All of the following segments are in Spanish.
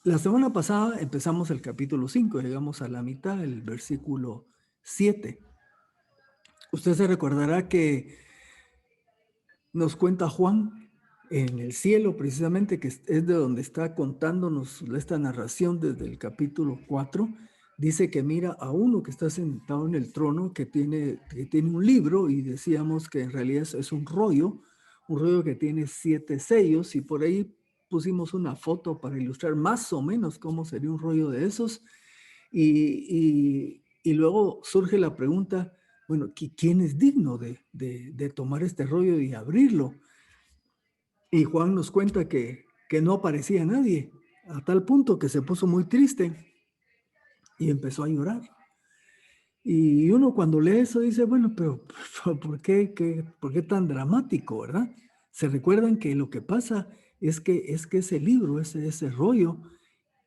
La semana pasada empezamos el capítulo 5, llegamos a la mitad, el versículo 7. Usted se recordará que nos cuenta Juan en el cielo, precisamente, que es de donde está contándonos esta narración desde el capítulo 4. Dice que mira a uno que está sentado en el trono, que tiene un libro, y decíamos que en realidad es un rollo que tiene 7 sellos, y por ahí pusimos una foto para ilustrar más o menos cómo sería un rollo de esos. Y luego surge la pregunta, bueno, ¿quién es digno de tomar este rollo y abrirlo? Y Juan nos cuenta que no aparecía nadie, a tal punto que se puso muy triste y empezó a llorar. Y uno cuando lee eso dice, bueno, pero ¿por qué tan dramático, verdad? Se recuerdan que lo que pasa es que ese libro, ese rollo,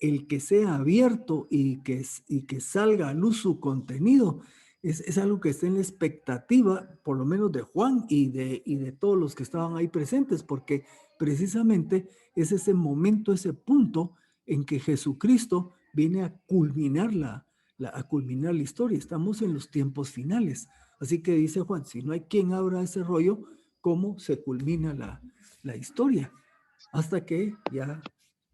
el que sea abierto y que salga a luz su contenido, es algo que está en la expectativa, por lo menos de Juan y de todos los que estaban ahí presentes, porque precisamente es ese momento, ese punto en que Jesucristo viene a culminar a culminar la historia. Estamos en los tiempos finales. Así que dice Juan, si no hay quien abra ese rollo, ¿cómo se culmina la historia? Hasta que ya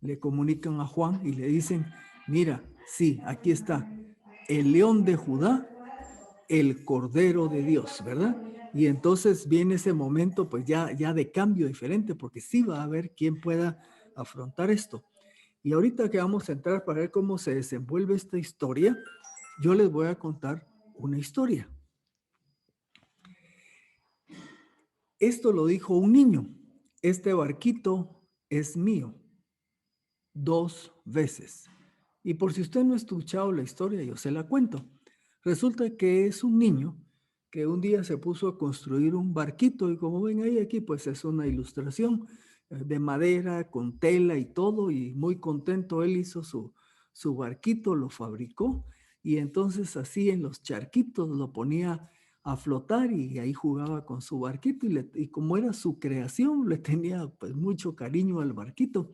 le comunican a Juan y le dicen, mira, sí, aquí está, el león de Judá, el cordero de Dios, ¿verdad? Y entonces viene ese momento pues ya de cambio diferente, porque sí va a haber quien pueda afrontar esto. Y ahorita que vamos a entrar para ver cómo se desenvuelve esta historia, yo les voy a contar una historia. Esto lo dijo un niño, este barquito es mío. 2 veces. Y por si usted no ha escuchado la historia, yo se la cuento. Resulta que es un niño que un día se puso a construir un barquito y como ven ahí aquí, pues es una ilustración de madera con tela y todo, y muy contento él hizo su barquito, lo fabricó y entonces así en los charquitos lo ponía a flotar y ahí jugaba con su barquito y como era su creación, le tenía pues mucho cariño al barquito.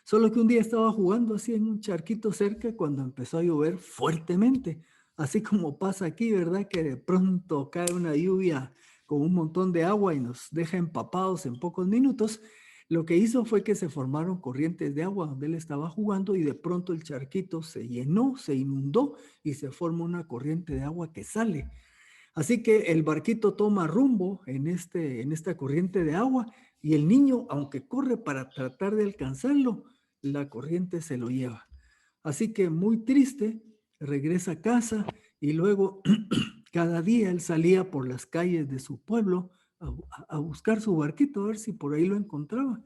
Solo que un día estaba jugando así en un charquito cerca cuando empezó a llover fuertemente, así como pasa aquí, ¿verdad? Que de pronto cae una lluvia con un montón de agua y nos deja empapados en pocos minutos. Lo que hizo fue que se formaron corrientes de agua donde él estaba jugando y de pronto el charquito se llenó, se inundó y se forma una corriente de agua que sale. Así que el barquito toma rumbo en esta corriente de agua y el niño, aunque corre para tratar de alcanzarlo, la corriente se lo lleva. Así que muy triste, regresa a casa y luego cada día él salía por las calles de su pueblo a buscar su barquito, a ver si por ahí lo encontraba.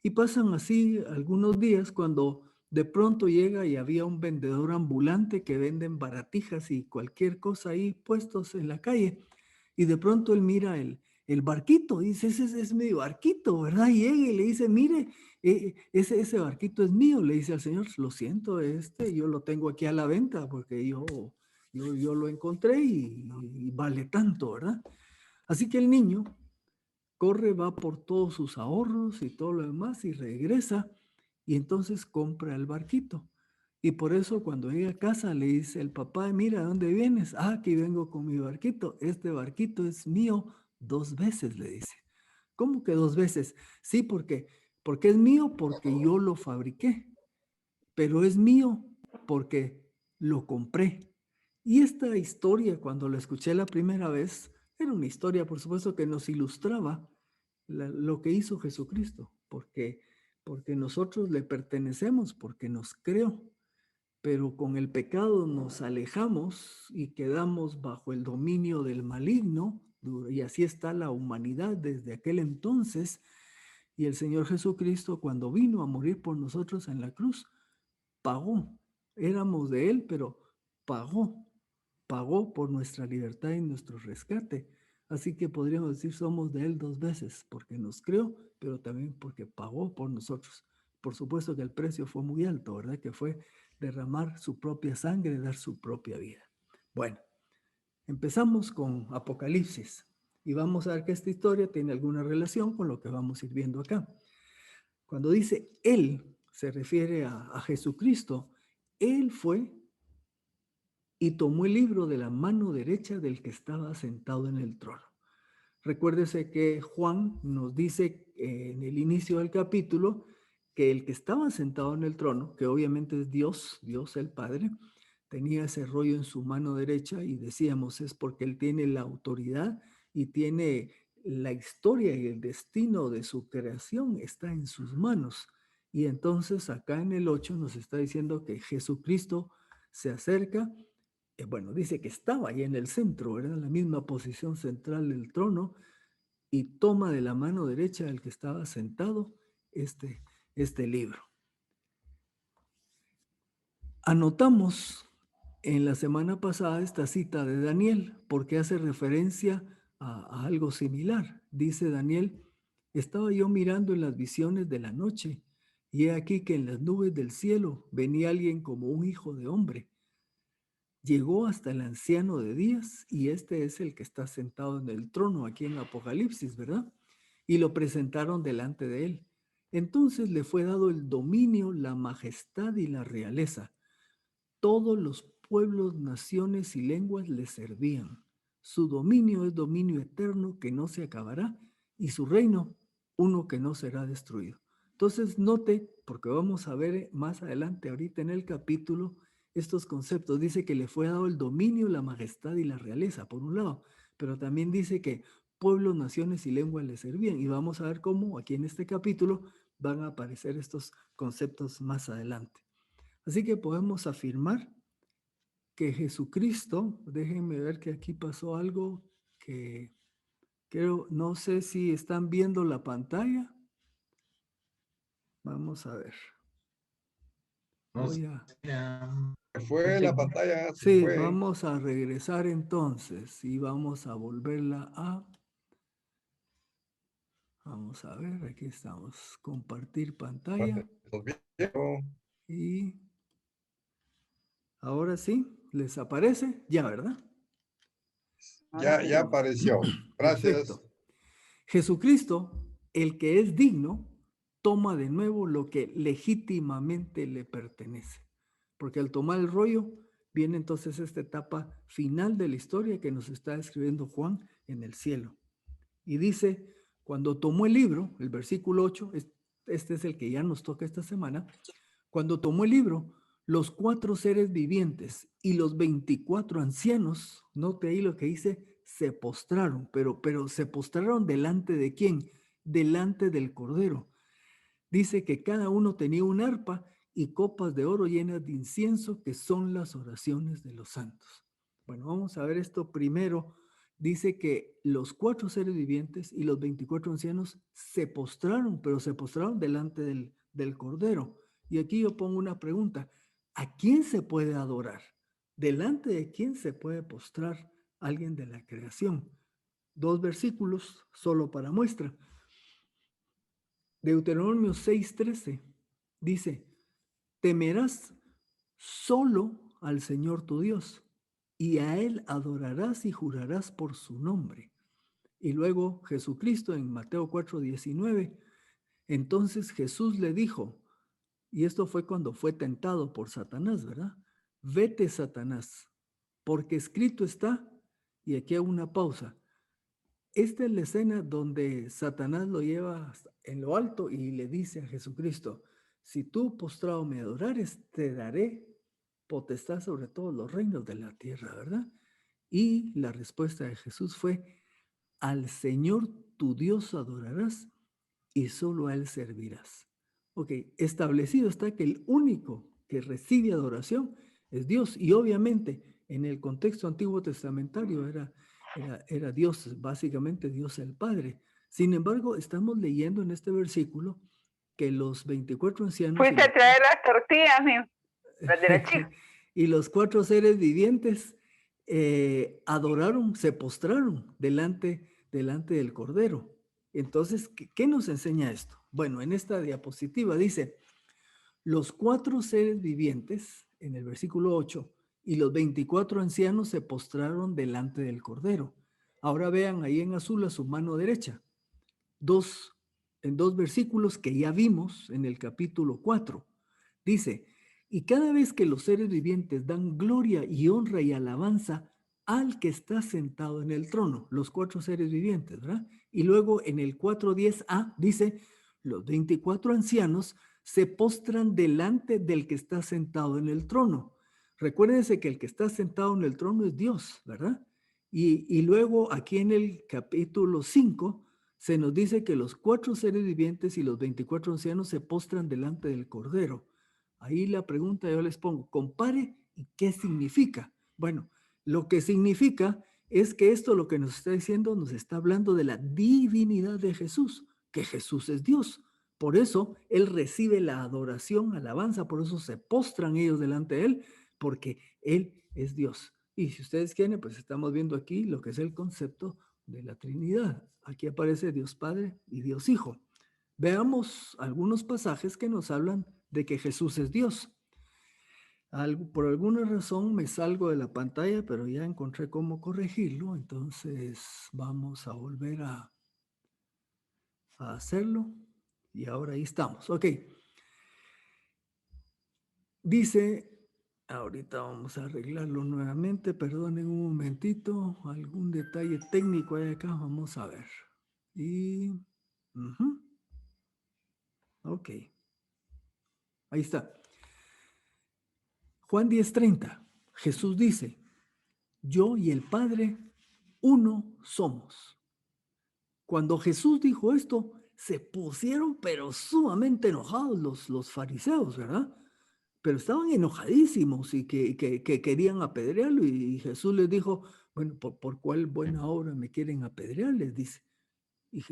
Y pasan así algunos días cuando de pronto llega y había un vendedor ambulante que venden baratijas y cualquier cosa ahí puestos en la calle. Y de pronto él mira el barquito, dice, ese es mi barquito, ¿verdad? Y llega y le dice, mire, ese barquito es mío. Le dice al señor, lo siento, yo lo tengo aquí a la venta porque yo lo encontré y vale tanto, ¿verdad? Así que el niño corre, va por todos sus ahorros y todo lo demás y regresa y entonces compra el barquito. Y por eso cuando llega a casa le dice el papá, mira, ¿dónde vienes? Ah, aquí vengo con mi barquito. Este barquito es mío 2 veces, le dice. ¿Cómo que 2 veces? Sí, porque es mío porque yo lo fabriqué, pero es mío porque lo compré. Y esta historia, cuando la escuché la primera vez, era una historia, por supuesto, que nos ilustraba lo que hizo Jesucristo, porque nosotros le pertenecemos, porque nos creó, pero con el pecado nos alejamos y quedamos bajo el dominio del maligno, y así está la humanidad desde aquel entonces. Y el Señor Jesucristo, cuando vino a morir por nosotros en la cruz, pagó. Éramos de Él, pero pagó. Pagó por nuestra libertad y nuestro rescate. Así que podríamos decir somos de Él 2 veces, porque nos creó, pero también porque pagó por nosotros. Por supuesto que el precio fue muy alto, ¿verdad? Que fue derramar su propia sangre, dar su propia vida. Bueno, empezamos con Apocalipsis y vamos a ver que esta historia tiene alguna relación con lo que vamos a ir viendo acá. Cuando dice Él, se refiere a Jesucristo. Él fue y tomó el libro de la mano derecha del que estaba sentado en el trono. Recuérdese que Juan nos dice en el inicio del capítulo que el que estaba sentado en el trono, que obviamente es Dios, Dios el Padre, tenía ese rollo en su mano derecha y decíamos es porque él tiene la autoridad y tiene la historia y el destino de su creación está en sus manos. Y entonces acá en el 8 nos está diciendo que Jesucristo se acerca, bueno, dice que estaba ahí en el centro, era la misma posición central del trono, y toma de la mano derecha del que estaba sentado este libro. Anotamos en la semana pasada esta cita de Daniel porque hace referencia a algo similar. Dice Daniel, estaba yo mirando en las visiones de la noche y he aquí que en las nubes del cielo venía alguien como un hijo de hombre. Llegó hasta el anciano de días y este es el que está sentado en el trono aquí en Apocalipsis, ¿verdad? Y lo presentaron delante de él. Entonces le fue dado el dominio, la majestad y la realeza. Todos los pueblos, naciones y lenguas le servían. Su dominio es dominio eterno que no se acabará y su reino uno que no será destruido. Entonces note, porque vamos a ver más adelante ahorita en el capítulo estos conceptos. Dice que le fue dado el dominio, la majestad y la realeza, por un lado, pero también dice que pueblos, naciones y lenguas le servían. Y vamos a ver cómo aquí en este capítulo van a aparecer estos conceptos más adelante. Así que podemos afirmar que Jesucristo, déjenme ver que aquí pasó algo que creo, no sé si están viendo la pantalla. Vamos a ver. No Voy sé, a... se fue la pantalla, se Sí, fue. vamos a regresar entonces y vamos a volverla a... Vamos a ver, aquí estamos. Compartir pantalla. Y ahora sí, ¿les aparece? Ya, ¿verdad? Ya apareció. Gracias. Perfecto. Jesucristo, el que es digno, toma de nuevo lo que legítimamente le pertenece. Porque al tomar el rollo, viene entonces esta etapa final de la historia que nos está escribiendo Juan en el cielo. Y dice, cuando tomó el libro, el versículo 8, este es el que ya nos toca esta semana, cuando tomó el libro, los 4 seres vivientes y los 24 ancianos, note ahí lo que dice, se postraron, pero se postraron delante de quién? Delante del Cordero. Dice que cada uno tenía un arpa y copas de oro llenas de incienso, que son las oraciones de los santos. Bueno, vamos a ver esto primero. Dice que los 4 seres vivientes y los 24 ancianos se postraron, pero se postraron delante del Cordero. Y aquí yo pongo una pregunta. ¿A quién se puede adorar? ¿Delante de quién se puede postrar alguien de la creación? 2 versículos solo para muestra. Deuteronomio 6:13 dice, temerás solo al Señor tu Dios y a Él adorarás y jurarás por su nombre. Y luego Jesucristo en Mateo 4:19, entonces Jesús le dijo, y esto fue cuando fue tentado por Satanás, ¿verdad? Vete, Satanás, porque escrito está, y aquí hago una pausa. Esta es la escena donde Satanás lo lleva en lo alto y le dice a Jesucristo, si tú postrado me adorares, te daré potestad sobre todos los reinos de la tierra, ¿verdad? Y la respuesta de Jesús fue, al Señor tu Dios adorarás y solo a Él servirás. Ok, establecido está que el único que recibe adoración es Dios y obviamente en el contexto antiguo testamentario era Dios, básicamente Dios el Padre. Sin embargo, estamos leyendo en este versículo que los 24 ancianos Fuiste a traer las tortillas, las de la chica. y los 4 seres vivientes adoraron, se postraron delante del Cordero. Entonces, ¿qué nos enseña esto? Bueno, en esta diapositiva dice, los 4 seres vivientes, en el versículo 8, y los 24 ancianos se postraron delante del Cordero. Ahora vean ahí en azul a su mano derecha, 2 en 2 versículos que ya vimos en el capítulo 4. Dice, y cada vez que los seres vivientes dan gloria y honra y alabanza al que está sentado en el trono, los 4 seres vivientes, ¿verdad? Y luego en el 4:10a dice, los 24 ancianos se postran delante del que está sentado en el trono. Recuérdense que el que está sentado en el trono es Dios, ¿verdad? Y luego aquí en el capítulo 5 se nos dice que los 4 seres vivientes y los 24 ancianos se postran delante del Cordero. Ahí la pregunta yo les pongo, compare y qué significa. Bueno, lo que significa es que esto lo que nos está diciendo nos está hablando de la divinidad de Jesús, que Jesús es Dios. Por eso Él recibe la adoración, alabanza, por eso se postran ellos delante de Él, porque Él es Dios. Y si ustedes quieren, pues estamos viendo aquí lo que es el concepto de la Trinidad. Aquí aparece Dios Padre y Dios Hijo. Veamos algunos pasajes que nos hablan de que Jesús es Dios. Por alguna razón me salgo de la pantalla, pero ya encontré cómo corregirlo, entonces vamos a volver a hacerlo. Y ahora ahí estamos. Ok. Dice, ahorita vamos a arreglarlo nuevamente, perdonen un momentito, algún detalle técnico hay acá, vamos a ver. Y, ok, ahí está. Juan 10:30, Jesús dice, yo y el Padre uno somos. Cuando Jesús dijo esto, se pusieron pero sumamente enojados los fariseos, ¿verdad? Pero estaban enojadísimos y que querían apedrearlo. Y Jesús les dijo, bueno, ¿por cuál buena obra me quieren apedrear? Les dice. Y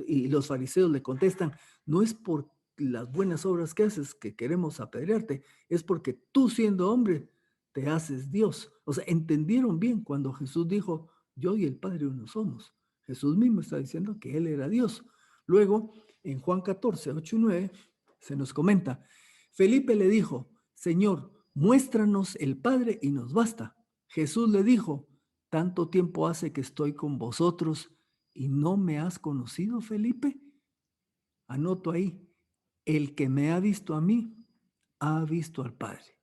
y los fariseos le contestan, no es por las buenas obras que haces que queremos apedrearte, es porque tú siendo hombre te haces Dios. O sea, entendieron bien cuando Jesús dijo, yo y el Padre uno somos. Jesús mismo está diciendo que Él era Dios. Luego, en Juan 14:8 y 9, se nos comenta, Felipe le dijo, Señor, muéstranos el Padre y nos basta. Jesús le dijo, tanto tiempo hace que estoy con vosotros ¿y no me has conocido, Felipe? Anoto ahí, el que me ha visto a mí, ha visto al Padre.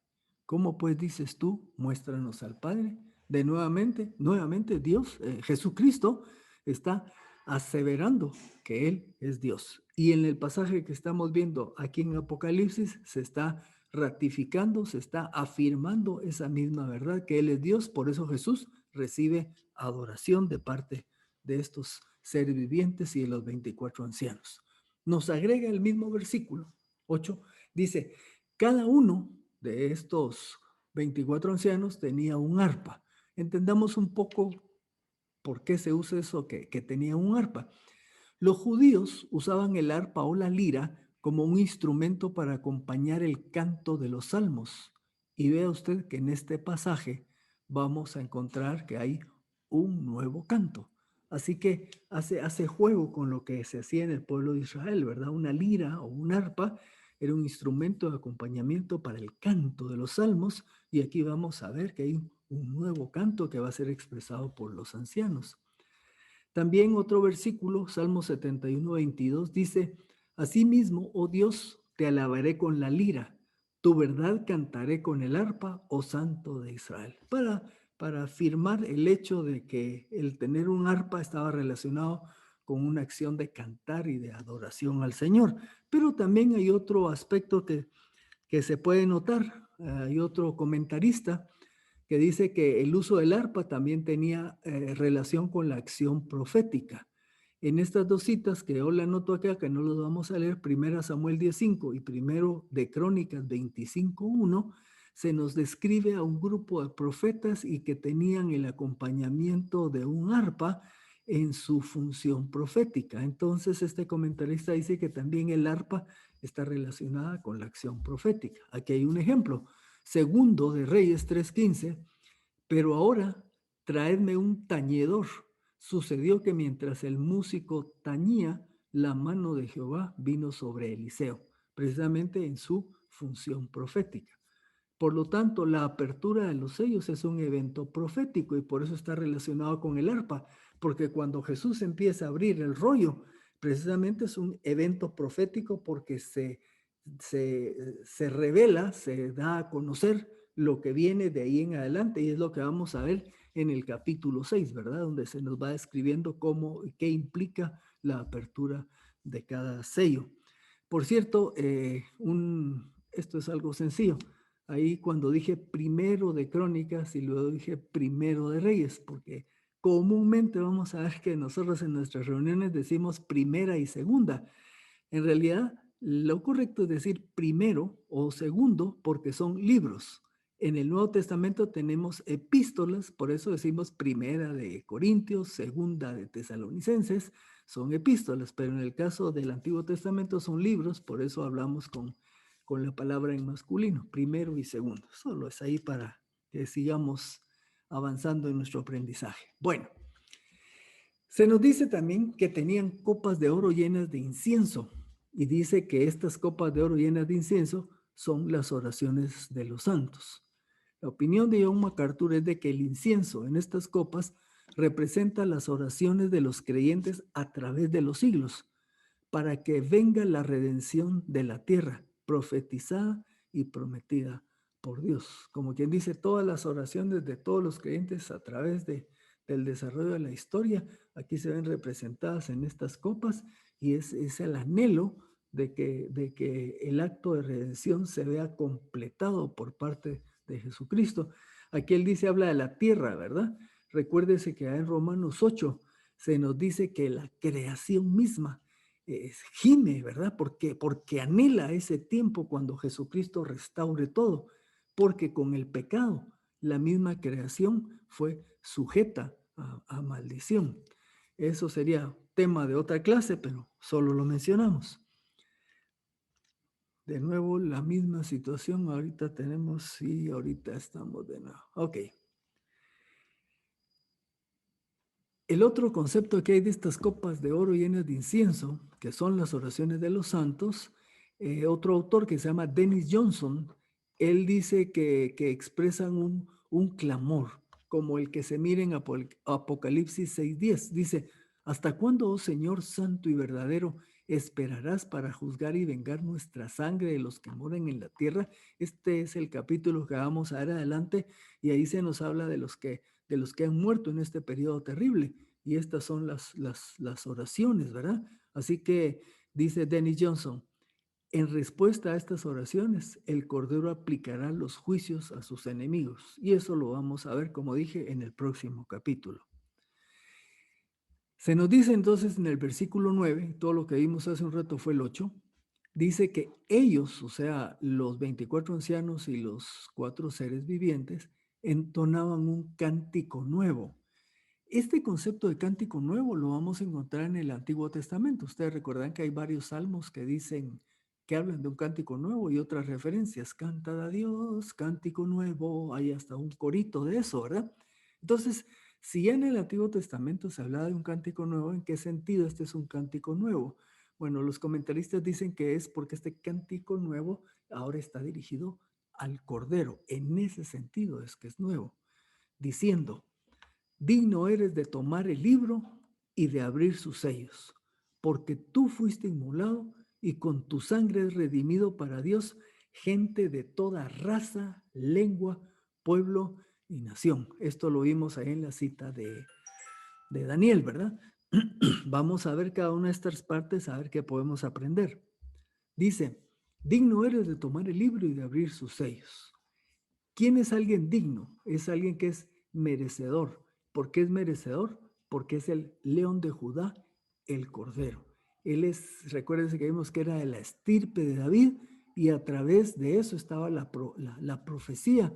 ¿Cómo pues dices tú, muéstranos al Padre? Nuevamente Dios, Jesucristo, está aseverando que Él es Dios. Y en el pasaje que estamos viendo aquí en Apocalipsis se está ratificando, se está afirmando esa misma verdad que Él es Dios. Por eso Jesús recibe adoración de parte de estos seres vivientes y de los 24 ancianos. Nos agrega el mismo versículo 8, dice, cada uno de estos 24 ancianos tenía un arpa. Entendamos un poco por qué se usa eso que tenía un arpa. Los judíos usaban el arpa o la lira como un instrumento para acompañar el canto de los salmos. Y vea usted que en este pasaje vamos a encontrar que hay un nuevo canto. Así que hace juego con lo que se hacía en el pueblo de Israel, ¿verdad? Una lira o un arpa era un instrumento de acompañamiento para el canto de los salmos y aquí vamos a ver que hay un nuevo canto que va a ser expresado por los ancianos. También otro versículo, Salmo 71:22, dice, Asimismo, oh Dios, te alabaré con la lira, tu verdad cantaré con el arpa, oh Santo de Israel. Para afirmar el hecho de que el tener un arpa estaba relacionado con una acción de cantar y de adoración al Señor. Pero también hay otro aspecto que se puede notar. Hay otro comentarista que dice que el uso del arpa también tenía relación con la acción profética. En estas dos citas que yo le anoto acá, que no los vamos a leer, 1 Samuel 10:5 y 1 de Crónicas 25:1, se nos describe a un grupo de profetas y que tenían el acompañamiento de un arpa en su función profética. Entonces, este comentarista dice que también el arpa está relacionada con la acción profética. Aquí hay un ejemplo. Segundo de Reyes 3:15, pero ahora traedme un tañedor. Sucedió que mientras el músico tañía, la mano de Jehová vino sobre Eliseo, precisamente en su función profética. Por lo tanto, la apertura de los sellos es un evento profético y por eso está relacionado con el arpa, porque cuando Jesús empieza a abrir el rollo, precisamente es un evento profético porque se revela, se da a conocer lo que viene de ahí en adelante, y es lo que vamos a ver en el capítulo 6, ¿verdad? Donde se nos va describiendo cómo y qué implica la apertura de cada sello. Por cierto, esto es algo sencillo. Ahí cuando dije primero de Crónicas y luego dije primero de Reyes, porque comúnmente vamos a ver que nosotros en nuestras reuniones decimos primera y segunda. En realidad, lo correcto es decir primero o segundo porque son libros. En el Nuevo Testamento tenemos epístolas, por eso decimos primera de Corintios, segunda de Tesalonicenses, son epístolas, pero en el caso del Antiguo Testamento son libros, por eso hablamos con la palabra en masculino, primero y segundo. Solo es ahí para que sigamos avanzando en nuestro aprendizaje. Bueno, se nos dice también que tenían copas de oro llenas de incienso, y dice que estas copas de oro llenas de incienso son las oraciones de los santos. La opinión de John MacArthur es de que el incienso en estas copas representa las oraciones de los creyentes a través de los siglos, para que venga la redención de la tierra, profetizada y prometida por Dios. Como quien dice, todas las oraciones de todos los creyentes a través del desarrollo de la historia, aquí se ven representadas en estas copas, y es el anhelo de que el acto de redención se vea completado por parte de Jesucristo. Aquí él dice, habla de la tierra, ¿verdad? Recuérdese que en Romanos 8 se nos dice que la creación misma gime, ¿verdad? Porque anhela ese tiempo cuando Jesucristo restaure todo, porque con el pecado la misma creación fue sujeta a maldición. Eso sería tema de otra clase, pero solo lo mencionamos. De nuevo, la misma situación. Ahorita tenemos, sí, ahorita estamos de nuevo. Ok. El otro concepto que hay de estas copas de oro llenas de incienso, que son las oraciones de los santos, otro autor que se llama Dennis Johnson, él dice que expresan un clamor, como el que se mira en Apocalipsis 6:10. Dice, ¿hasta cuándo, oh Señor santo y verdadero, esperarás para juzgar y vengar nuestra sangre de los que moran en la tierra? Este es el capítulo que vamos a ver adelante, y ahí se nos habla de los que han muerto en este periodo terrible. Y estas son las oraciones, ¿verdad? Así que dice Dennis Johnson, en respuesta a estas oraciones, el Cordero aplicará los juicios a sus enemigos. Y eso lo vamos a ver, como dije, en el próximo capítulo. Se nos dice entonces en el versículo 9, todo lo que vimos hace un rato fue el 8, dice que ellos, o sea, los 24 ancianos y los 4 seres vivientes, entonaban un cántico nuevo. Este concepto de cántico nuevo lo vamos a encontrar en el Antiguo Testamento. Ustedes recuerdan que hay varios salmos que dicen, que hablan de un cántico nuevo, y otras referencias, cantad a Dios, cántico nuevo, hay hasta un corito de eso, ¿verdad? Entonces, si ya en el Antiguo Testamento se hablaba de un cántico nuevo, ¿en qué sentido este es un cántico nuevo? Bueno, los comentaristas dicen que es porque este cántico nuevo ahora está dirigido al Cordero. En ese sentido es que es nuevo, diciendo, digno eres de tomar el libro y de abrir sus sellos, porque tú fuiste inmolado y con tu sangre es redimido para Dios gente de toda raza, lengua, pueblo y nación. Esto lo vimos ahí en la cita de Daniel, ¿verdad? Vamos a ver cada una de estas partes, a ver qué podemos aprender. Dice, digno eres de tomar el libro y de abrir sus sellos. ¿Quién es alguien digno? Es alguien que es merecedor. ¿Por qué es merecedor? Porque es el león de Judá, el cordero. Él es, recuérdense que vimos que era de la estirpe de David, y a través de eso estaba la profecía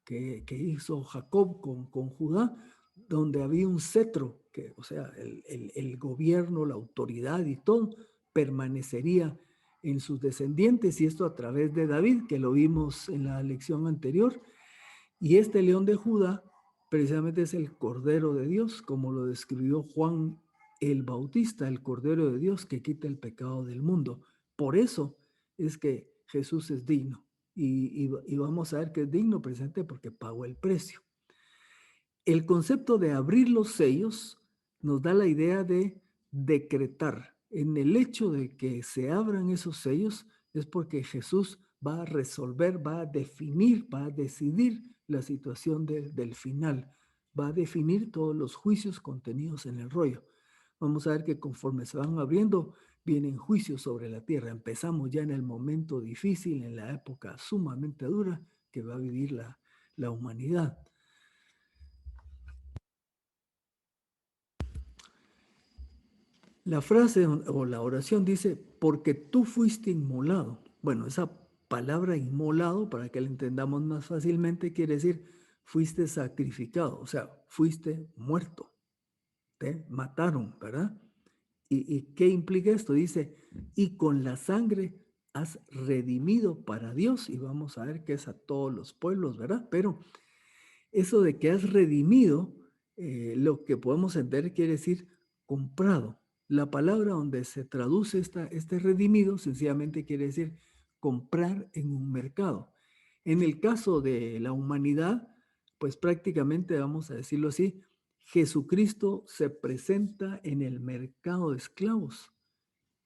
que hizo Jacob con Judá, donde había un cetro, que, o sea, el gobierno, la autoridad y todo permanecería en sus descendientes, y esto a través de David, que lo vimos en la lección anterior. Y este león de Judá precisamente es el Cordero de Dios, como lo describió Juan el Bautista, el Cordero de Dios que quita el pecado del mundo. Por eso es que Jesús es digno, y vamos a ver que es digno presente porque pagó el precio. El concepto de abrir los sellos nos da la idea de decretar, en el hecho de que se abran esos sellos es porque Jesús va a resolver, va a definir, va a decidir la situación del final, va a definir todos los juicios contenidos en el rollo. Vamos a ver que conforme se van abriendo, vienen juicios sobre la tierra. Empezamos ya en el momento difícil, en la época sumamente dura que va a vivir la humanidad. La frase o la oración dice, porque tú fuiste inmolado. Bueno, esa palabra inmolado, para que la entendamos más fácilmente, quiere decir fuiste sacrificado, o sea, fuiste muerto, te mataron, ¿verdad? ¿Y qué implica esto? Dice, y con la sangre has redimido para Dios, y vamos a ver que es a todos los pueblos, ¿verdad? Pero eso de que has redimido, lo que podemos entender quiere decir comprado. La palabra donde se traduce este redimido sencillamente quiere decir comprar en un mercado. En el caso de la humanidad, pues prácticamente, vamos a decirlo así, Jesucristo se presenta en el mercado de esclavos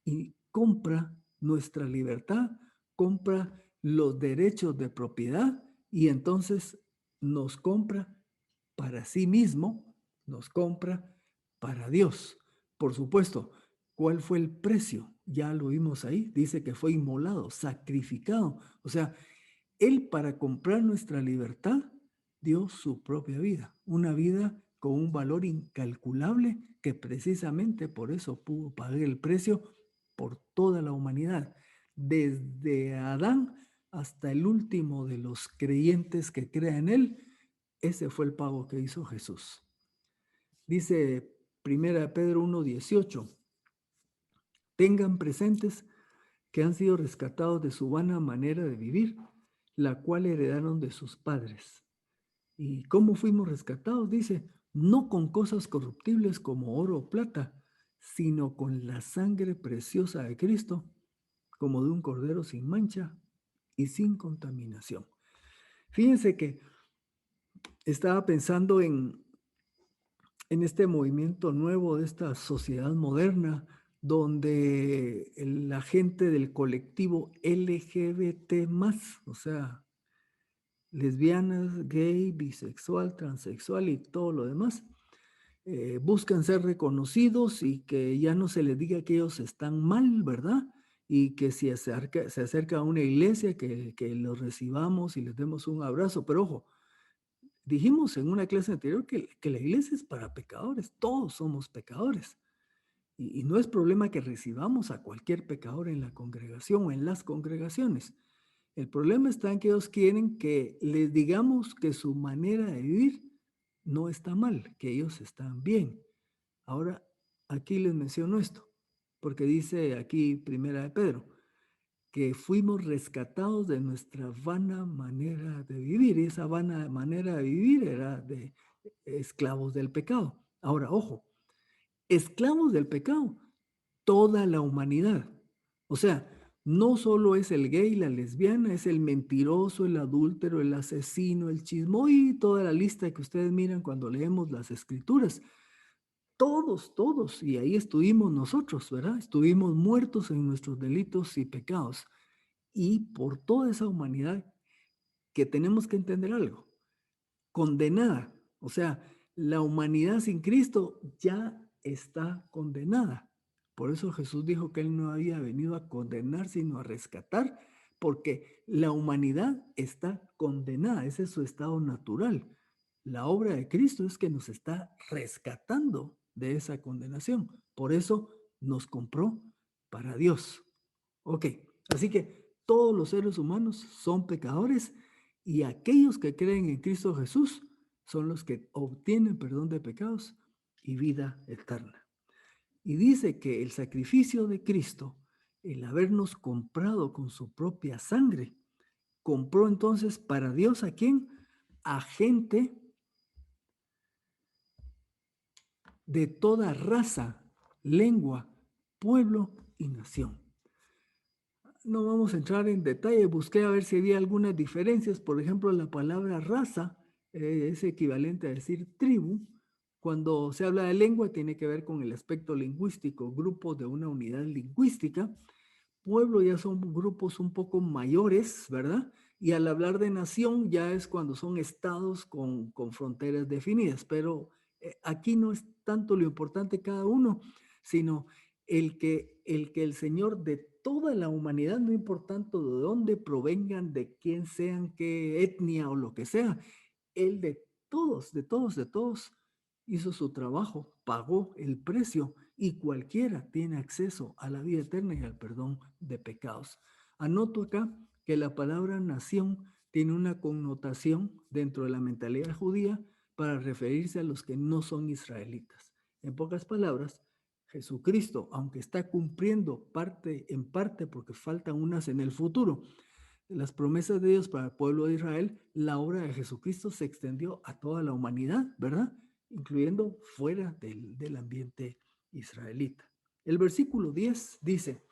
y compra nuestra libertad, compra los derechos de propiedad y entonces nos compra para sí mismo, nos compra para Dios. Por supuesto, ¿cuál fue el precio? Ya lo vimos ahí, dice que fue inmolado, sacrificado. O sea, Él para comprar nuestra libertad dio su propia vida, una vida con un valor incalculable que precisamente por eso pudo pagar el precio por toda la humanidad, desde Adán hasta el último de los creyentes que crea en Él. Ese fue el pago que hizo Jesús. Dice 1 Pedro 1:18, tengan presentes que han sido rescatados de su vana manera de vivir, la cual heredaron de sus padres. ¿Y cómo fuimos rescatados? Dice, no con cosas corruptibles como oro o plata, sino con la sangre preciosa de Cristo, como de un cordero sin mancha y sin contaminación. Fíjense que estaba pensando en este movimiento nuevo de esta sociedad moderna, donde la gente del colectivo LGBT+, o sea, lesbianas, gay, bisexual, transexual y todo lo demás, buscan ser reconocidos y que ya no se les diga que ellos están mal, ¿verdad? Y que si se acerca a una iglesia, que los recibamos y les demos un abrazo. Pero ojo, dijimos en una clase anterior que la iglesia es para pecadores, todos somos pecadores. Y no es problema que recibamos a cualquier pecador en la congregación o en las congregaciones. El problema está en que ellos quieren que les digamos que su manera de vivir no está mal, que ellos están bien. Ahora, aquí les menciono esto, porque dice aquí Primera de Pedro, que fuimos rescatados de nuestra vana manera de vivir, y esa vana manera de vivir era de esclavos del pecado. Ahora, ojo, esclavos del pecado, toda la humanidad. O sea, no solo es el gay, la lesbiana, es el mentiroso, el adúltero, el asesino, el chismoso y toda la lista que ustedes miran cuando leemos las escrituras. Todos, y ahí estuvimos nosotros, ¿verdad? Estuvimos muertos en nuestros delitos y pecados. Y por toda esa humanidad que tenemos que entender algo, condenada. O sea, la humanidad sin Cristo ya está condenada. Por eso Jesús dijo que Él no había venido a condenar, sino a rescatar, porque la humanidad está condenada. Ese es su estado natural. La obra de Cristo es que nos está rescatando de esa condenación. Por eso nos compró para Dios. Ok, así que todos los seres humanos son pecadores y aquellos que creen en Cristo Jesús son los que obtienen perdón de pecados y vida eterna. Y dice que el sacrificio de Cristo, el habernos comprado con su propia sangre, compró entonces para Dios ¿a quién? A gente de toda raza, lengua, pueblo y nación. No vamos a entrar en detalle, busqué a ver si había algunas diferencias. Por ejemplo, la palabra raza es equivalente a decir tribu, Cuando se habla de lengua, tiene que ver con el aspecto lingüístico, grupos de una unidad lingüística. Pueblo ya son grupos un poco mayores, ¿verdad? Y al hablar de nación ya es cuando son estados con fronteras definidas, pero aquí no es tanto lo importante cada uno, sino el Señor de toda la humanidad, no importando de dónde provengan, de quién sean, qué etnia o lo que sea, Él de todos, de todos, hizo su trabajo, pagó el precio y cualquiera tiene acceso a la vida eterna y al perdón de pecados. Anoto acá que la palabra nación tiene una connotación dentro de la mentalidad judía para referirse a los que no son israelitas. En pocas palabras, Jesucristo, aunque está cumpliendo en parte porque faltan unas en el futuro, las promesas de Dios para el pueblo de Israel, la obra de Jesucristo se extendió a toda la humanidad, ¿verdad? Incluyendo fuera del ambiente israelita. El versículo 10 dice,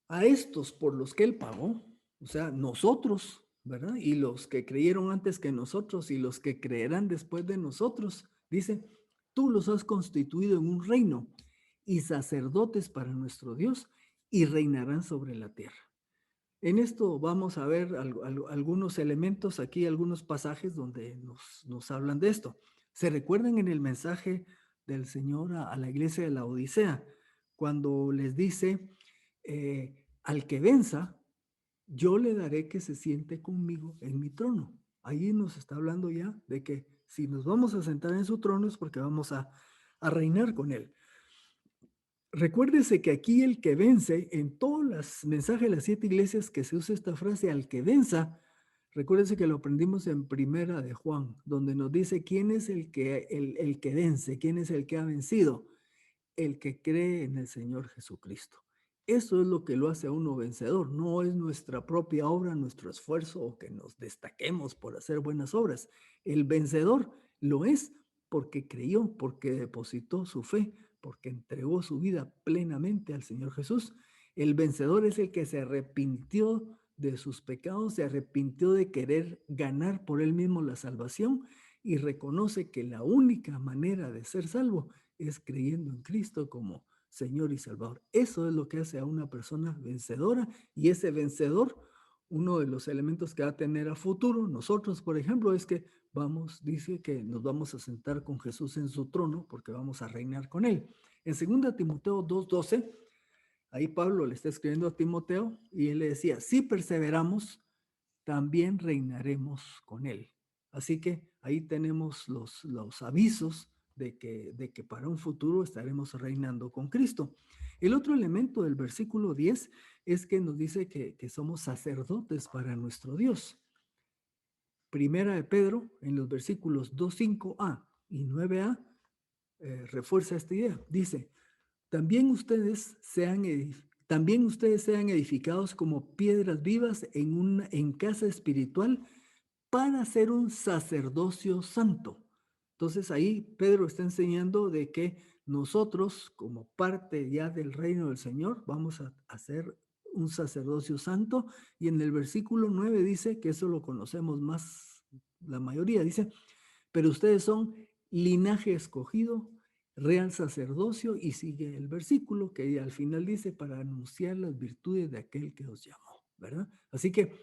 a estos por los que Él pagó, o sea, nosotros, ¿verdad? Y los que creyeron antes que nosotros y los que creerán después de nosotros, dice, tú los has constituido en un reino y sacerdotes para nuestro Dios y reinarán sobre la tierra. En esto vamos a ver algunos elementos aquí, algunos pasajes donde nos hablan de esto. Se recuerdan en el mensaje del Señor a la iglesia de la Odisea, cuando les dice, al que venza, yo le daré que se siente conmigo en mi trono. Ahí nos está hablando ya de que si nos vamos a sentar en su trono es porque vamos a reinar con él. Recuérdese que aquí el que vence, en todos los mensajes de las 7 iglesias que se usa esta frase, al que venza, recuérdese que lo aprendimos en Primera de Juan, donde nos dice quién es el que vence, quién es el que ha vencido, el que cree en el Señor Jesucristo. Eso es lo que lo hace a uno vencedor, no es nuestra propia obra, nuestro esfuerzo o que nos destaquemos por hacer buenas obras. El vencedor lo es porque creyó, porque depositó su fe, porque entregó su vida plenamente al Señor Jesús. El vencedor es el que se arrepintió de sus pecados, se arrepintió de querer ganar por él mismo la salvación y reconoce que la única manera de ser salvo es creyendo en Cristo como Señor y Salvador. Eso es lo que hace a una persona vencedora, y ese vencedor, uno de los elementos que va a tener a futuro, nosotros, por ejemplo, es que dice que nos vamos a sentar con Jesús en su trono porque vamos a reinar con él. En 2 Timoteo 2:12, ahí Pablo le está escribiendo a Timoteo y él le decía, si perseveramos, también reinaremos con él. Así que ahí tenemos los avisos de que para un futuro estaremos reinando con Cristo. El otro elemento del versículo 10 es que nos dice que somos sacerdotes para nuestro Dios. Primera de Pedro, en los versículos 2:5a y 9a, refuerza esta idea. Dice, también ustedes sean edificados como piedras vivas en casa espiritual para ser un sacerdocio santo. Entonces ahí Pedro está enseñando de que nosotros, como parte ya del reino del Señor, vamos a hacer un sacerdocio santo, y en el versículo 9 dice que eso lo conocemos más, la mayoría dice, pero ustedes son linaje escogido, real sacerdocio, y sigue el versículo que al final dice, para anunciar las virtudes de aquel que os llamó, ¿verdad? Así que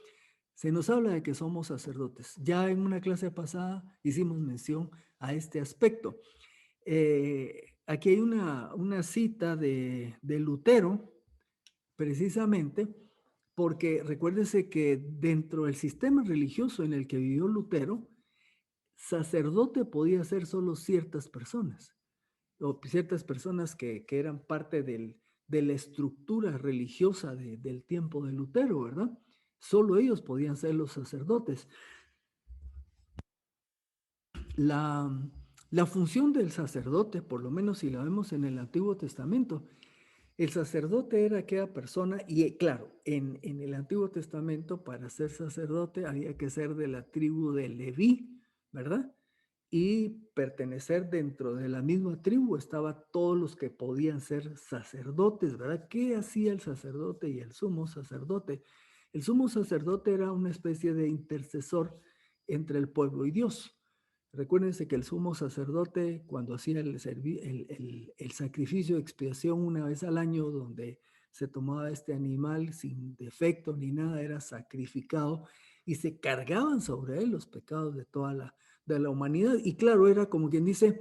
se nos habla de que somos sacerdotes. Ya en una clase pasada hicimos mención a este aspecto. Aquí hay una cita de Lutero, precisamente, porque recuérdese que dentro del sistema religioso en el que vivió Lutero, sacerdote podía ser solo ciertas personas, o ciertas personas que eran parte de la estructura religiosa del tiempo de Lutero, ¿verdad? Solo ellos podían ser los sacerdotes. La función del sacerdote, por lo menos si la vemos en el Antiguo Testamento, el sacerdote era aquella persona, y claro, en el Antiguo Testamento para ser sacerdote había que ser de la tribu de Leví, ¿verdad? Y pertenecer dentro de la misma tribu estaba todos los que podían ser sacerdotes, ¿verdad? ¿Qué hacía el sacerdote y el sumo sacerdote? El sumo sacerdote era una especie de intercesor entre el pueblo y Dios. Recuérdense que el sumo sacerdote, cuando hacía el sacrificio de expiación una vez al año, donde se tomaba este animal sin defecto ni nada, era sacrificado y se cargaban sobre él los pecados de la humanidad. Y claro, era como quien dice,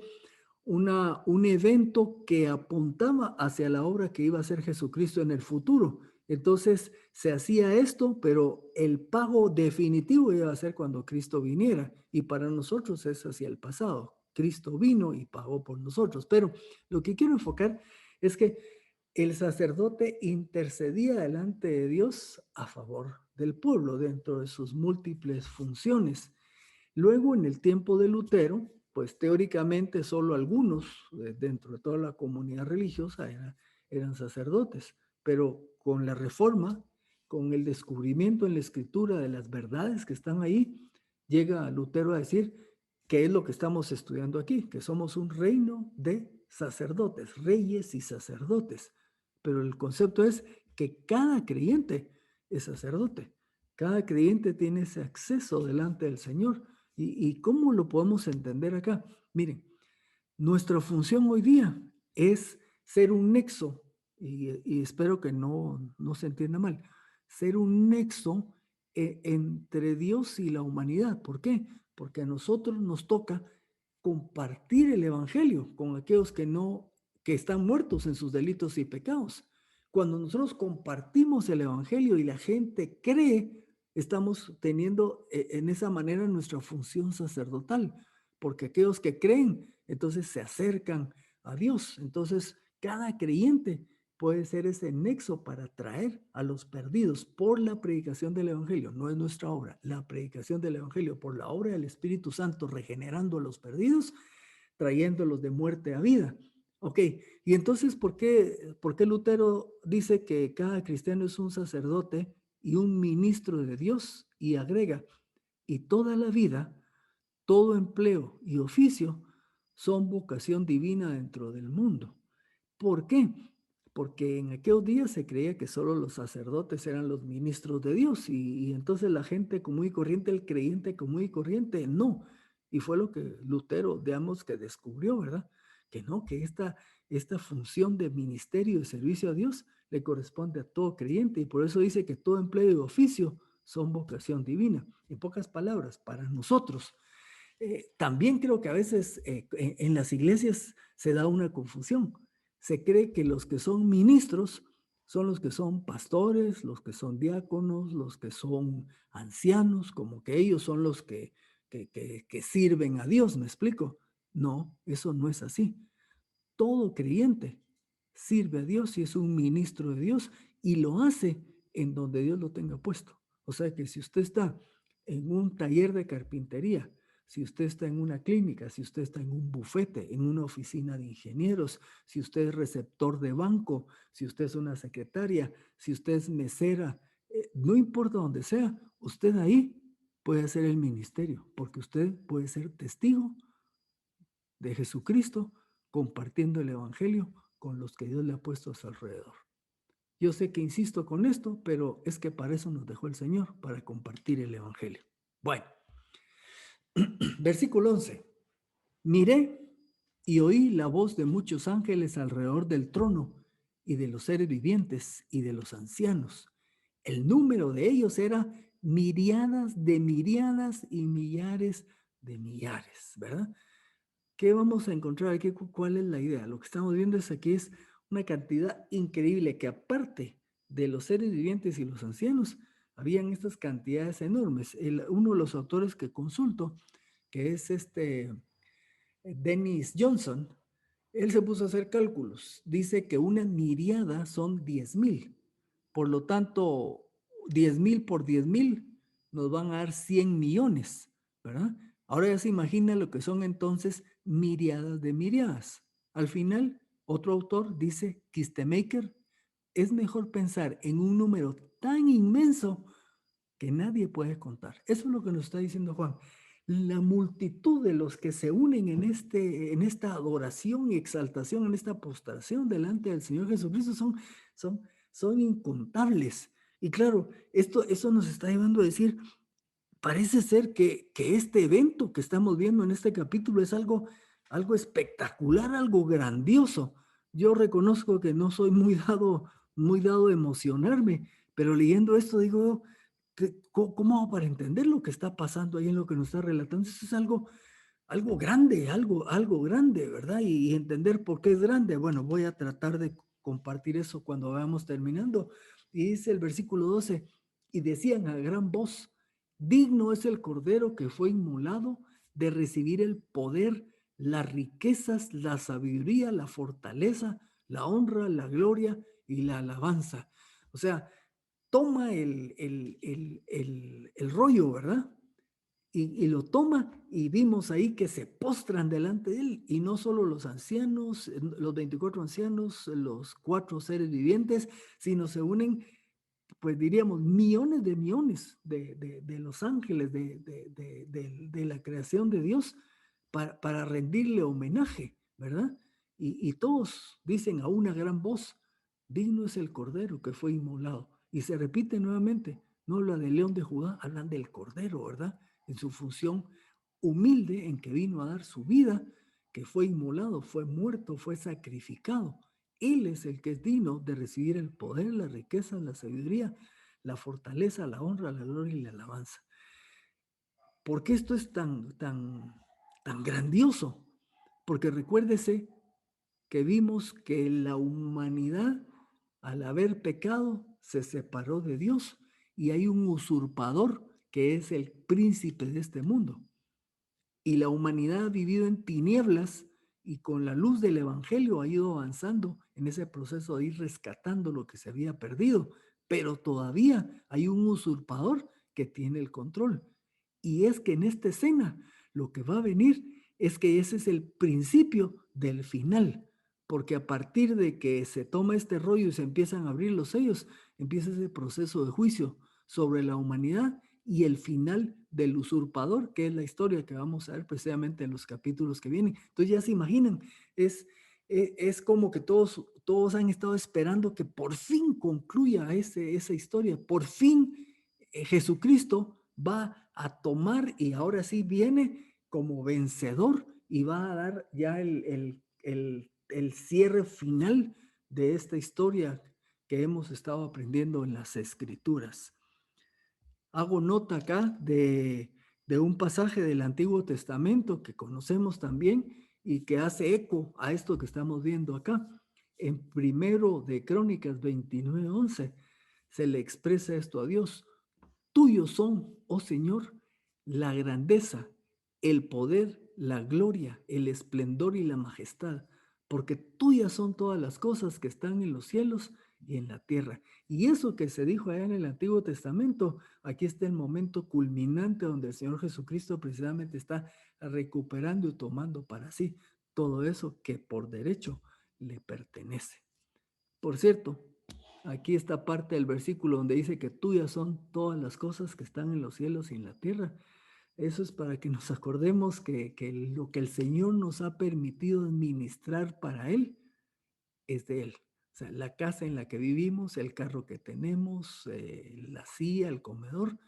un evento que apuntaba hacia la obra que iba a hacer Jesucristo en el futuro. Entonces se hacía esto, pero el pago definitivo iba a ser cuando Cristo viniera. Y para nosotros es hacia el pasado. Cristo vino y pagó por nosotros. Pero lo que quiero enfocar es que el sacerdote intercedía delante de Dios a favor del pueblo dentro de sus múltiples funciones. Luego, en el tiempo de Lutero, pues teóricamente solo algunos dentro de toda la comunidad religiosa eran sacerdotes, pero con la reforma, con el descubrimiento en la escritura de las verdades que están ahí, llega Lutero a decir que es lo que estamos estudiando aquí, que somos un reino de sacerdotes, reyes y sacerdotes. Pero el concepto es que cada creyente es sacerdote, cada creyente tiene ese acceso delante del Señor. ¿Y cómo lo podemos entender acá? Miren, nuestra función hoy día es ser un nexo, y espero que no se entienda mal, ser un nexo entre Dios y la humanidad. ¿Por qué? Porque a nosotros nos toca compartir el evangelio con aquellos que están muertos en sus delitos y pecados. Cuando nosotros compartimos el evangelio y la gente cree, estamos teniendo en esa manera nuestra función sacerdotal, porque aquellos que creen, entonces se acercan a Dios. Entonces, cada creyente puede ser ese nexo para traer a los perdidos por la predicación del evangelio. No es nuestra obra, la predicación del evangelio por la obra del Espíritu Santo, regenerando a los perdidos, trayéndolos de muerte a vida. Ok, y entonces, ¿por qué Lutero dice que cada cristiano es un sacerdote y un ministro de Dios? Y agrega, y toda la vida, todo empleo y oficio son vocación divina dentro del mundo. ¿Por qué? Porque en aquellos días se creía que solo los sacerdotes eran los ministros de Dios y entonces la gente común y corriente, el creyente común y corriente, no. Y fue lo que Lutero, digamos, que descubrió, ¿verdad? Que no, que esta función de ministerio y servicio a Dios le corresponde a todo creyente y por eso dice que todo empleo y oficio son vocación divina. En pocas palabras, para nosotros. También creo que a veces en las iglesias se da una confusión. Se cree que los que son ministros son los que son pastores, los que son diáconos, los que son ancianos, como que ellos son los que sirven a Dios, ¿me explico? No, eso no es así. Todo creyente sirve a Dios y es un ministro de Dios y lo hace en donde Dios lo tenga puesto. O sea que si usted está en un taller de carpintería, si usted está en una clínica, si usted está en un bufete, en una oficina de ingenieros, si usted es receptor de banco, si usted es una secretaria, si usted es mesera, no importa donde sea, usted ahí puede hacer el ministerio, porque usted puede ser testigo de Jesucristo compartiendo el evangelio con los que Dios le ha puesto a su alrededor. Yo sé que insisto con esto, pero es que para eso nos dejó el Señor, para compartir el evangelio. Bueno, versículo 11. Miré y oí la voz de muchos ángeles alrededor del trono y de los seres vivientes y de los ancianos. El número de ellos era miriadas y millares de millares, ¿verdad? ¿Qué vamos a encontrar aquí? ¿Cuál es la idea? Lo que estamos viendo es aquí es una cantidad increíble que aparte de los seres vivientes y los ancianos, habían estas cantidades enormes. Uno de los autores que consulto, que es Dennis Johnson, él se puso a hacer cálculos. Dice que una miriada son 10,000. Por lo tanto, 10,000 por 10,000 nos van a dar 100 millones, ¿verdad? Ahora ya se imagina lo que son entonces miriadas de miriadas. Al final, otro autor dice, Kistemaker, es mejor pensar en un número tan inmenso que nadie puede contar. Eso es lo que nos está diciendo Juan. La multitud de los que se unen en esta adoración y exaltación, en esta postración delante del Señor Jesucristo son incontables. Y claro, eso nos está llevando a decir, parece ser que este evento que estamos viendo en este capítulo es algo espectacular, algo grandioso. Yo reconozco que no soy muy dado a emocionarme, pero leyendo esto digo, ¿cómo hago para entender lo que está pasando ahí en lo que nos está relatando? Eso es algo grande, algo grande, ¿verdad? Y entender por qué es grande. Bueno, voy a tratar de compartir eso cuando vayamos terminando. Y dice el versículo 12, y decían a gran voz, digno es el Cordero que fue inmolado de recibir el poder, las riquezas, la sabiduría, la fortaleza, la honra, la gloria y la alabanza. O sea, toma el rollo, ¿verdad? Y lo toma y vimos ahí que se postran delante de él y no solo los ancianos, los 24 ancianos, los 4 seres vivientes, sino se unen, pues diríamos, millones de los ángeles de la creación de Dios para rendirle homenaje, ¿verdad? Y todos dicen a una gran voz, digno es el Cordero que fue inmolado. Y se repite nuevamente, no habla del León de Judá, hablan del Cordero, ¿verdad? En su función humilde en que vino a dar su vida, que fue inmolado, fue muerto, fue sacrificado. Él es el que es digno de recibir el poder, la riqueza, la sabiduría, la fortaleza, la honra, la gloria y la alabanza. ¿Por qué esto es tan grandioso? Porque recuérdese que vimos que la humanidad, al haber pecado, se separó de Dios y hay un usurpador que es el príncipe de este mundo. Y la humanidad ha vivido en tinieblas y con la luz del Evangelio ha ido avanzando en ese proceso de ir rescatando lo que se había perdido, pero todavía hay un usurpador que tiene el control. Y es que en esta escena lo que va a venir es que ese es el principio del final, porque a partir de que se toma este rollo y se empiezan a abrir los sellos, empieza ese proceso de juicio sobre la humanidad y el final del usurpador, que es la historia que vamos a ver precisamente en los capítulos que vienen. Entonces ya se imaginan, es como que todos han estado esperando que por fin concluya esa historia, por fin Jesucristo va a tomar y ahora sí viene como vencedor y va a dar ya el cierre final de esta historia que hemos estado aprendiendo en las Escrituras. Hago nota acá de un pasaje del Antiguo Testamento que conocemos también y que hace eco a esto que estamos viendo acá. En primero de Crónicas 29:11 se le expresa esto a Dios. Tuyos son, oh Señor, la grandeza, el poder, la gloria, el esplendor y la majestad, porque tuyas son todas las cosas que están en los cielos y en la tierra. Y eso que se dijo allá en el Antiguo Testamento, aquí está el momento culminante donde el Señor Jesucristo precisamente está recuperando y tomando para sí todo eso que por derecho le pertenece. Por cierto, aquí está parte del versículo donde dice que tuyas son todas las cosas que están en los cielos y en la tierra. Eso es para que nos acordemos que lo que el Señor nos ha permitido administrar para Él es de Él. O sea, la casa en la que vivimos, el carro que tenemos, la silla, el comedor,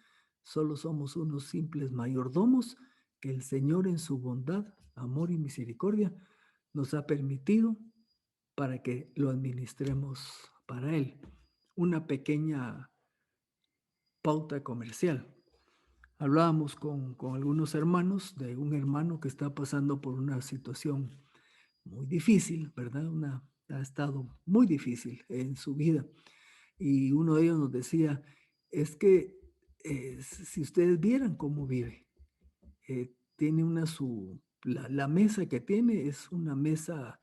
solo somos unos simples mayordomos que el Señor en su bondad, amor y misericordia nos ha permitido para que lo administremos para Él. Una pequeña pauta comercial. Hablábamos con algunos hermanos de un hermano que está pasando por una situación muy difícil, ¿verdad? Ha estado muy difícil en su vida. Y uno de ellos nos decía, es que si ustedes vieran cómo vive, tiene la mesa que tiene es una mesa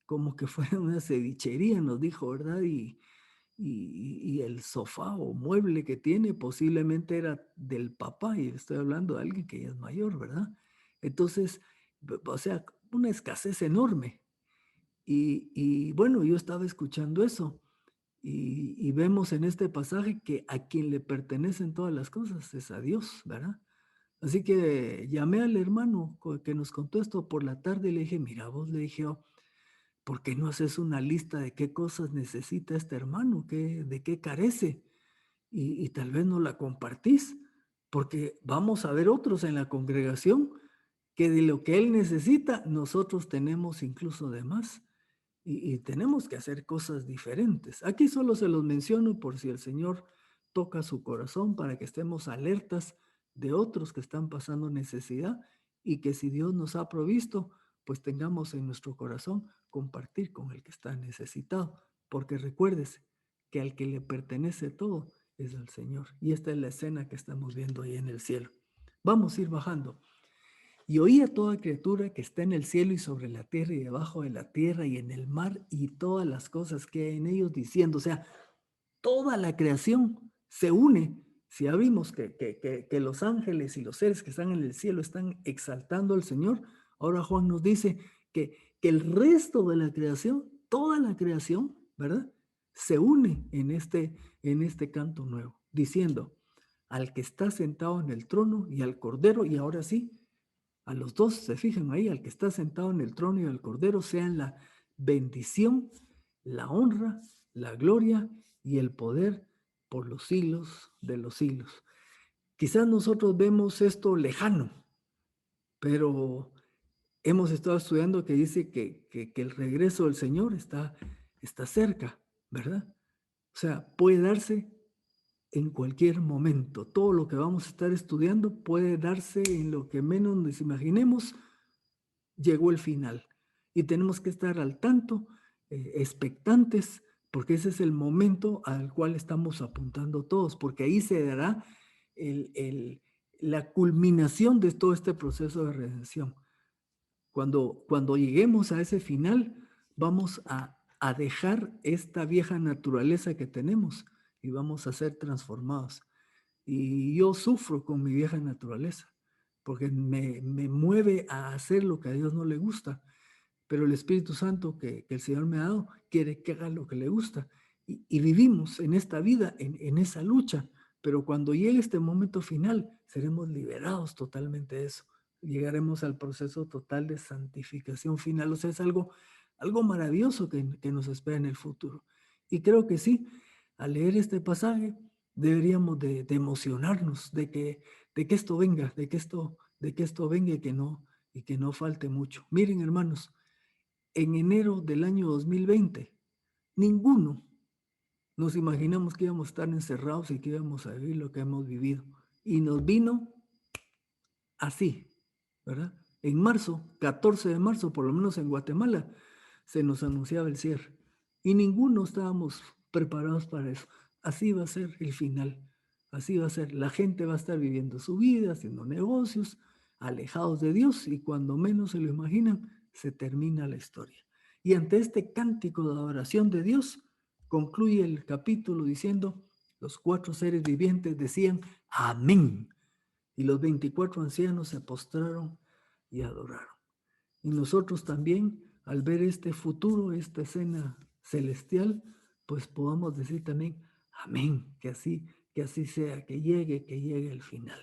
como que fuera una cevichería, nos dijo, ¿verdad? Y el sofá o mueble que tiene posiblemente era del papá, y estoy hablando de alguien que ya es mayor, ¿verdad? Entonces, o sea, una escasez enorme. Y bueno, yo estaba escuchando eso y vemos en este pasaje que a quien le pertenecen todas las cosas es a Dios, ¿verdad? Así que llamé al hermano que nos contó esto por la tarde y le dije, mira, vos le dije, ¿por qué no haces una lista de qué cosas necesita este hermano, de qué carece? Y tal vez no la compartís. porque vamos a ver otros en la congregación que de lo que él necesita, nosotros tenemos incluso de más. Y tenemos que hacer cosas diferentes. Aquí solo se los menciono por si el Señor toca su corazón para que estemos alertas de otros que están pasando necesidad y que si Dios nos ha provisto, pues tengamos en nuestro corazón compartir con el que está necesitado. Porque recuérdese que al que le pertenece todo es al Señor. Y esta es la escena que estamos viendo ahí en el cielo. Vamos a ir bajando. Y oí a toda criatura que está en el cielo y sobre la tierra y debajo de la tierra y en el mar y todas las cosas que hay en ellos diciendo, o sea, toda la creación se une. Si ya vimos que los ángeles y los seres que están en el cielo están exaltando al Señor, ahora Juan nos dice que el resto de la creación, toda la creación, ¿verdad? Se une en este canto nuevo, diciendo al que está sentado en el trono y al Cordero, y ahora sí, a los dos, se fijan ahí, al que está sentado en el trono y al Cordero, sean la bendición, la honra, la gloria y el poder por los siglos de los siglos. Quizás nosotros vemos esto lejano, pero hemos estado estudiando que dice que el regreso del Señor está cerca, ¿verdad? O sea, puede darse en cualquier momento. Todo lo que vamos a estar estudiando puede darse en lo que menos nos imaginemos. Llegó el final y tenemos que estar al tanto, expectantes, porque ese es el momento al cual estamos apuntando todos, porque ahí se dará la culminación de todo este proceso de redención. Cuando lleguemos a ese final, vamos a dejar esta vieja naturaleza que tenemos y vamos a ser transformados. Y yo sufro con mi vieja naturaleza, porque me mueve a hacer lo que a Dios no le gusta. Pero el Espíritu Santo que el Señor me ha dado quiere que haga lo que le gusta. Y vivimos en esta vida, en esa lucha. Pero cuando llegue este momento final, seremos liberados totalmente de eso. Llegaremos al proceso total de santificación final. O sea, es algo maravilloso que nos espera en el futuro. Y creo que sí, al leer este pasaje, deberíamos de emocionarnos de que esto venga, de que esto venga y que no falte mucho. Miren, hermanos, en enero del año 2020, ninguno nos imaginamos que íbamos a estar encerrados y que íbamos a vivir lo que hemos vivido. Y nos vino así, ¿verdad? En marzo, 14 de marzo, por lo menos en Guatemala, se nos anunciaba el cierre. Y ninguno estábamos preparados para eso. Así va a ser el final. Así va a ser. La gente va a estar viviendo su vida, haciendo negocios, alejados de Dios, y cuando menos se lo imaginan, se termina la historia. Y ante este cántico de adoración de Dios, concluye el capítulo diciendo, los 4 seres vivientes decían, amén. Y los 24 ancianos se postraron y adoraron. Y nosotros también, al ver este futuro, esta escena celestial, pues podamos decir también, amén, que así sea, que llegue el final.